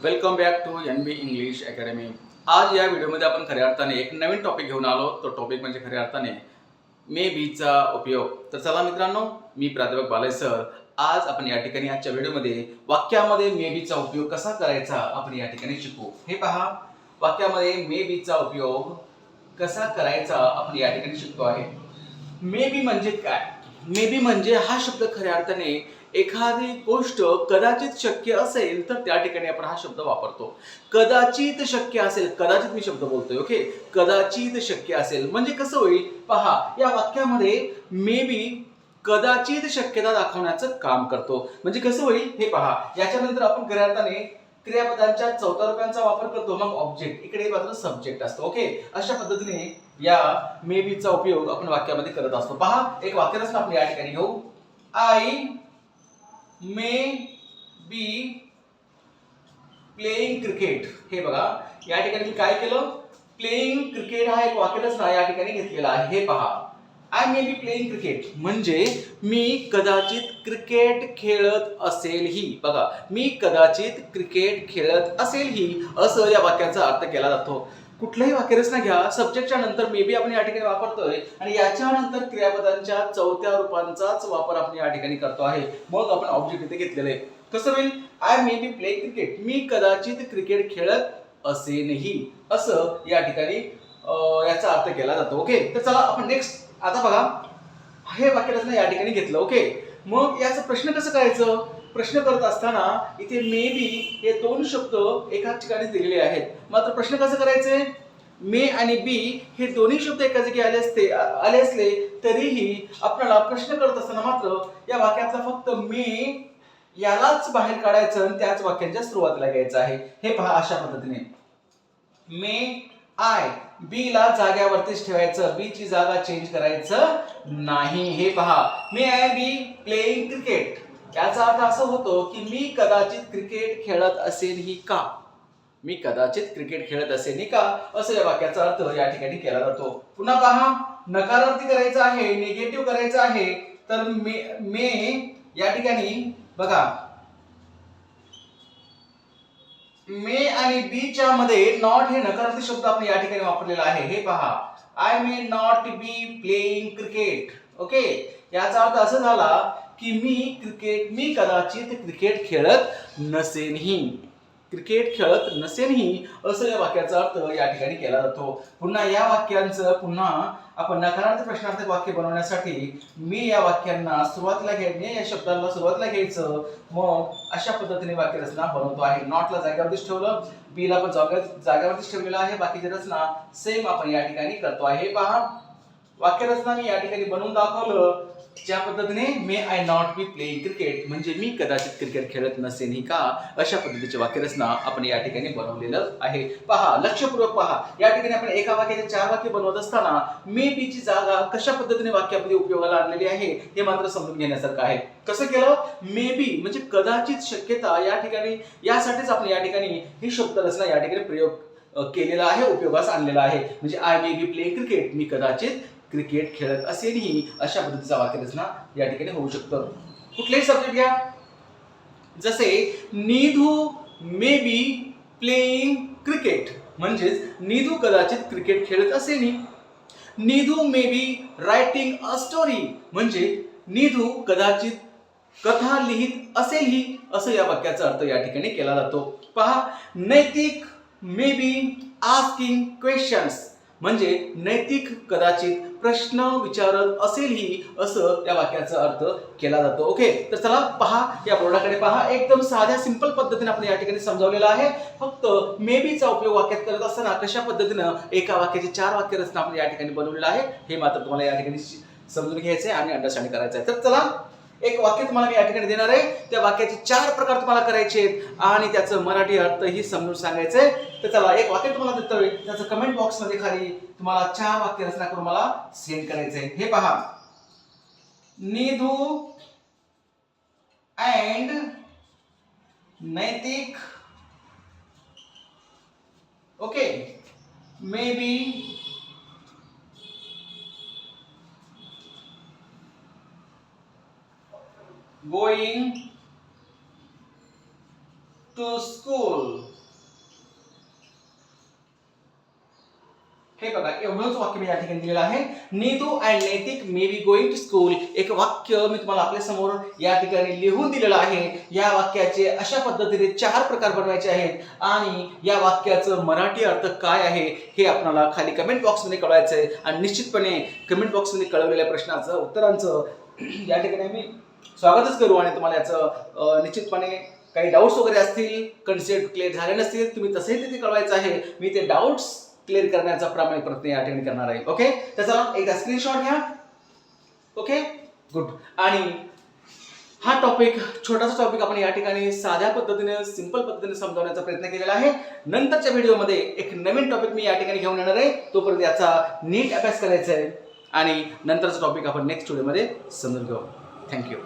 Welcome back to NB English academy. आज या व्हिडिओमध्ये आपण खऱ्या अर्थाने एक नवीन टॉपिक घेऊन आलो. तो टॉपिक म्हणजे खऱ्या अर्थाने मे बीचा उपयोग. तर चला मित्रांनो, मी प्राध्यापक बालय सर. आज आपण या ठिकाणी आजच्या व्हिडिओमध्ये वाक्यामध्ये मे बीचा उपयोग कसा करायचा आपण या ठिकाणी शिकू. हे पहा, वाक्यामध्ये मे बीचा उपयोग कसा करायचा आपण या ठिकाणी शिकतो आहे. मे बी म्हणजे काय? मे बी म्हणजे हा शब्द खऱ्या अर्थाने एखादी गोष्ट कदाचित शक्य असेल तर त्या ठिकाणी आपण हा शब्द वापरतो. कदाचित शक्य असेल, कदाचित मी शब्द बोलतोय, ओके. कदाचित शक्य असेल म्हणजे कसं होईल पहा, या वाक्यामध्ये मे बी कदाचित शक्यता दाखवण्याचं काम करतो. म्हणजे कसं होईल हे पहा, याच्यानंतर आपण खऱ्या अर्थाने क्रियापदांच्या चौथ्या रूपांचा वापर करतो. मग ऑब्जेक्ट, इकडे मात्र सब्जेक्ट असतो, ओके. अशा पद्धतीने या मे बीचा उपयोग आपण वाक्यामध्ये करत असतो. पहा, एक वाक्यरचना आपण या ठिकाणी घेऊ. I may B playing cricket. हे बघा, या ठिकाणी मी काय केलं, प्लेइंग क्रिकेट हा एक वाक्यरचना या ठिकाणी घेतलेला आहे. हे पहा, I may B playing cricket म्हणजे मी कदाचित क्रिकेट खेळत असेलही. बघा, मी कदाचित क्रिकेट खेळत असेलही असं या वाक्याचा अर्थ केला जातो. कुठल्याही वाक्यरचना घ्या, सब्जेक्टच्या नंतर मे बी आपण या ठिकाणी वापरतोय आणि याच्यानंतर क्रियापदांच्या चौथ्या रूपांचाच वापर आपण या ठिकाणी करतो आहे. मग आपण ऑब्जेक्ट इथे घेतलेलं आहे. कसं होईल, I may be play cricket, मी कदाचित क्रिकेट खेळत असेनही असं या ठिकाणी याचा अर्थ केला जातो. ओके, तर चला आपण नेक्स्ट. आता बघा, हे वाक्यरचना या ठिकाणी घेतलं, ओके. मग याचा प्रश्न कसं करायचं? प्रश्न करत असताना इथे मे बी हे दोन शब्द एकाच ठिकाणी दिलेले आहेत. मात्र प्रश्न कसं करायचे? मे आणि बी हे दोन्ही शब्द एका जागी आले असले तरीही आपल्याला प्रश्न करत असताना मात्र या वाक्यातला फक्त मे यालाच बाहेर काढायचं आणि त्याच वाक्याच्या सुरुवातीला घ्यायचं आहे. हे पहा, अशा पद्धतीने मे आय, बी ला जाग्यावरतीच ठेवायचं, बी ची जागा चेंज करायचं नाही. हे पहा, मे आय बी प्लेइंग क्रिकेट, याचा अर्थ असा होतो की मी कदाचित क्रिकेट खेळत असेलही का. मी कदाचित क्रिकेट खेळत असेल का, असं या वाक्याचा अर्थ या ठिकाणी केला जातो. पुन्हा पहा, नकारार्थी करायचं आहे, निगेटिव्ह करायचं आहे, तर मे या ठिकाणी बघा, मे आणि बी च्या मध्ये नॉट हे नकारार्थी शब्द आपण या ठिकाणी वापरलेला आहे. हे पहा, I may not be playing cricket. Okay, याचा अर्थ असा झाला की मी कदाचित क्रिकेट खेळत नसेनही. क्रिकेट खेळत नसेनही असं या वाक्याचा अर्थ या ठिकाणी केला जातो. पुन्हा या वाक्यांचं पुन्हा आपण नकारार्थी प्रश्नार्थक वाक्य बनवण्यासाठी मी या वाक्यांना सुरुवातीला घ्यायचे, या शब्दाला सुरुवातीला घ्यायचं, मग अशा पद्धतीने वाक्यरचना बनवतो आहे. नॉटला जागेवरतीच ठेवलं, बी ला पण जागेवरतीच ठेवलेलं आहे. बाकीची रचना सेम आपण या ठिकाणी करतो आहे. पहा, वाक्यरचना मी या ठिकाणी बनवून दाखवलं ज्या पद्धतीने may I not be playing cricket म्हणजे मी कदाचित क्रिकेट खेळत नसेनही का, अशा पद्धतीची वाक्यरचना आपण या ठिकाणी बनवलेलं आहे. पहा, लक्षपूर्वक पहा, या ठिकाणी आपण एका वाक्याचे 4 वाक्य बनवत असताना मे बी ची जागा कशा पद्धतीने वाक्यामध्ये उपयोगाला आणलेली आहे हे मात्र समजून घेण्यासारखं आहे. कसं केलं? मे बी म्हणजे कदाचित शक्यता, या ठिकाणी यासाठीच आपण या ठिकाणी ही शब्दरचना या ठिकाणी प्रयोग केलेला आहे, उपयोगास आणलेला आहे. म्हणजे I may be play cricket, मी कदाचित क्रिकेट खेळत असेलही, अशा पद्धतीचा वाक्यरचना या ठिकाणी होऊ शकतं. कुठलेही सब्जेक्ट घ्या, जसे Nidhu may be playing cricket म्हणजेच निधू कदाचित क्रिकेट खेळत असेलही. Nidhu may be writing a story म्हणजे निधू कदाचित कथा लिहित असेलही, असं या वाक्याचा अर्थ या ठिकाणी केला जातो. पहा, नैतिक मे बी आस्किंग क्वेश्चन्स म्हणजे नैतिक कदाचित प्रश्न विचारत असेलही, असं या वाक्याचा अर्थ केला जातो. ओके, तर चला पहा, या बोर्डाकडे पहा, एकदम साध्या सिंपल पद्धतीने आपण या ठिकाणी समजावलेलं आहे. फक्त मे बीचा उपयोग वाक्यात करत असताना कशा पद्धतीनं एका वाक्याची 4 वाक्यरचना आपण या ठिकाणी बनवलेलं आहे हे मात्र तुम्हाला या ठिकाणी समजून घ्यायचंय आणि अंडरस्टँड करायचं आहे. तर चला, एक वाक्य तुम्हाला मी या ठिकाणी देणार आहे, त्या वाक्याचे 4 प्रकार तुम्हाला करायचे आहेत आणि त्याचं मराठी अर्थही समजून सांगायचंय. तर चला, एक वाक्य तुम्हाला देतोय, त्याचं कमेंट बॉक्स मध्ये खाली तुम्हाला 4 वाक्यरचना करून मला सेंड करायचंय. हे पहा, Nidhu and Naitik okay may be going to school. हे बघा एवढंच वाक्य मी या ठिकाणी दिलेलं आहे. Neetu and Naitik may be going to school. एक वाक्य मी तुम्हाला आपल्या समोर या ठिकाणी लिहून दिलेलं आहे. या वाक्याचे अशा पद्धतीने 4 प्रकार बनवायचे आहेत आणि या वाक्याचं मराठी अर्थ काय आहे हे आपल्याला खाली कमेंट बॉक्समध्ये कळवायचं आहे. आणि निश्चितपणे कमेंट बॉक्समध्ये कळवलेल्या प्रश्नाचं उत्तरांचं या ठिकाणी आम्ही स्वागतच करू आणि तुम्हाला याचं निश्चितपणे काही डाऊट्स वगैरे असतील, कन्सेप्ट क्लिअर झाले नसतील, तुम्ही तसंही तिथे कळवायचं आहे. मी ते डाऊट्स क्लिअर करण्याचा प्रामाणिक प्रयत्न या ठिकाणी करणार आहे. ओके, त्याचा एकदा स्क्रीनशॉट घ्या. Okay, good. आणि हा टॉपिक, छोटासा टॉपिक आपण या ठिकाणी साध्या पद्धतीने, सिंपल पद्धतीने समजावण्याचा प्रयत्न केलेला आहे. नंतरच्या व्हिडिओमध्ये एक नवीन टॉपिक मी या ठिकाणी घेऊन येणार आहे. तोपर्यंत याचा नीट अभ्यास करायचा आहे आणि नंतरचा टॉपिक आपण नेक्स्ट व्हिडिओमध्ये समजून घेऊ. थँक्यू.